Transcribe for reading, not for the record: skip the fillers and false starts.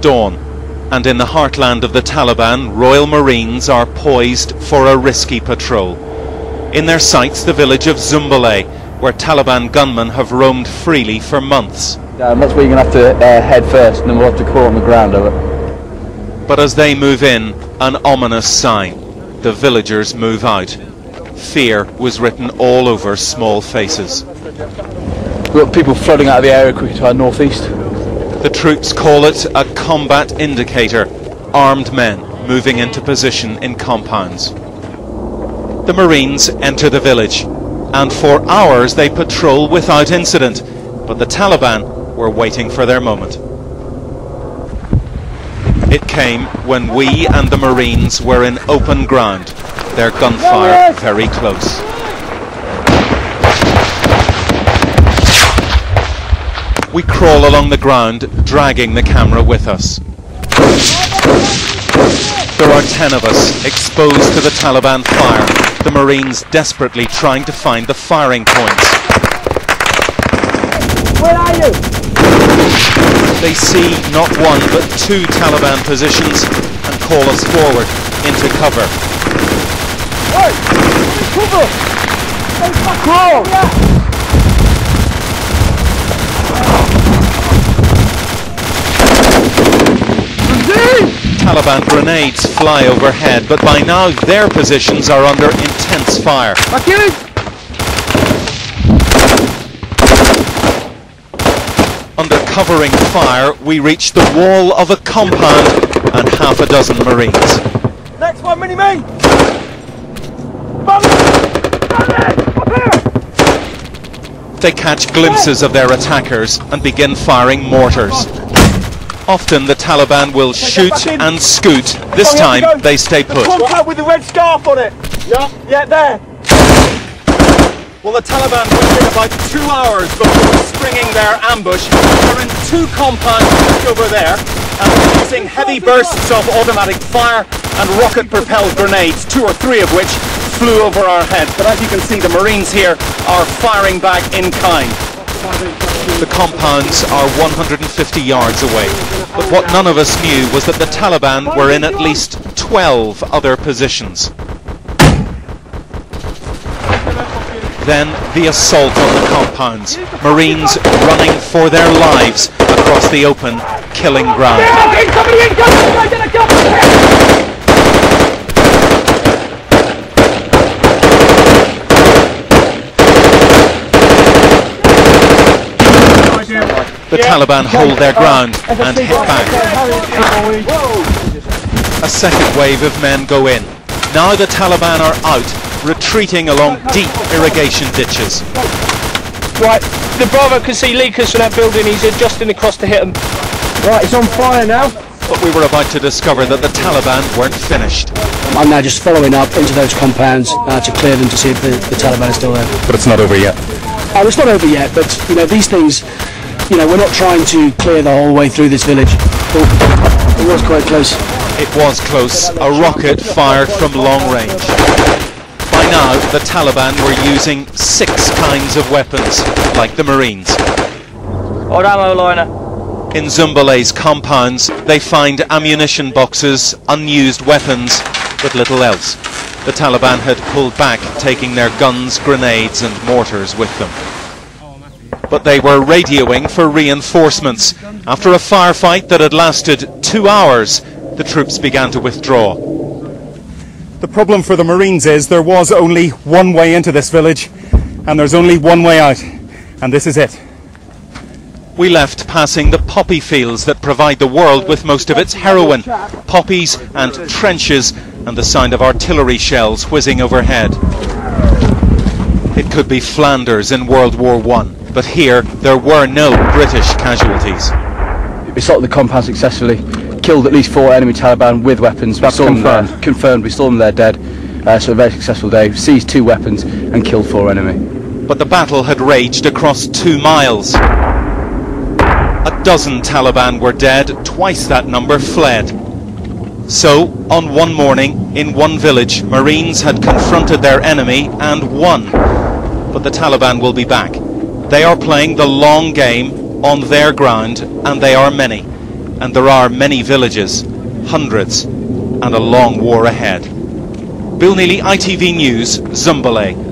at dawn, and in the heartland of the Taliban, Royal Marines are poised for a risky patrol. In their sights, the village of Zumbelay, where Taliban gunmen have roamed freely for months. That's where you're going to have to head first, and then we'll have to crawl on the ground over. But as they move in, an ominous sign. The villagers move out. Fear was written all over small faces. We've got people flooding out of the area quickly to our northeast. The troops call it a combat indicator. Armed men moving into position in compounds. The Marines enter the village, and for hours they patrol without incident, but the Taliban were waiting for their moment. It came when we and the Marines were in open ground, their gunfire very close. We crawl along the ground, dragging the camera with us. There are 10 of us, exposed to the Taliban fire, the Marines desperately trying to find the firing points. Where are you? They see not one but 2 Taliban positions and call us forward into cover. Hey! Cover! Crawl! Yeah. Taliban grenades fly overhead, but by now their positions are under intense fire. Under covering fire, we reach the wall of a compound and half a dozen Marines. Next one, mini-me! They catch glimpses of their attackers and begin firing mortars. Often the Taliban will shoot and scoot. This time they stay put. Compound with the red scarf on it! Yeah, there! Well, the Taliban waited about 2 hours before springing their ambush. They're in 2 compounds just over there, and they're using heavy bursts of automatic fire and rocket-propelled grenades, 2 or 3 of which flew over our heads. But as you can see, the Marines here are firing back in kind. The compounds are 150 yards away, but what none of us knew was that the Taliban were in at least 12 other positions. Then the assault on the compounds, Marines running for their lives across the open, killing ground. The Taliban hold their ground and hit back. A second wave of men go in. Now the Taliban are out, retreating along deep irrigation ditches. Right, the Bravo can see leakers from that building. He's adjusting across to hit them. Right, it's on fire now. But we were about to discover that the Taliban weren't finished. I'm now just following up into those compounds to clear them to see if the Taliban is still there. But it's not over yet. It's not over yet, but you know, these things, you know, we're not trying to clear the whole way through this village. Oh, it was quite close. It was close. A rocket fired from long range. By now, the Taliban were using 6 kinds of weapons, like the Marines. Old ammo liner. In Zumbelay's compounds, they find ammunition boxes, unused weapons, but little else. The Taliban had pulled back, taking their guns, grenades and mortars with them. But they were radioing for reinforcements. After a firefight that had lasted 2 hours, the troops began to withdraw. The problem for the Marines is there was only one way into this village, and there's only one way out, and this is it. We left passing the poppy fields that provide the world with most of its heroin, poppies and trenches, and the sound of artillery shells whizzing overhead. It could be Flanders in World War I, but here there were no British casualties. We assaulted the compound successfully, killed at least 4 enemy Taliban with weapons. That's confirmed. Confirmed, we saw them there dead. So a very successful day. Seized 2 weapons and killed 4 enemy. But the battle had raged across 2 miles. A dozen Taliban were dead, twice that number fled. So, on one morning, in one village, Marines had confronted their enemy and won. But the Taliban will be back. They are playing the long game on their ground, and they are many. and there are many villages, hundreds, and a long war ahead. Bill Neely, ITV News, Zumbelay.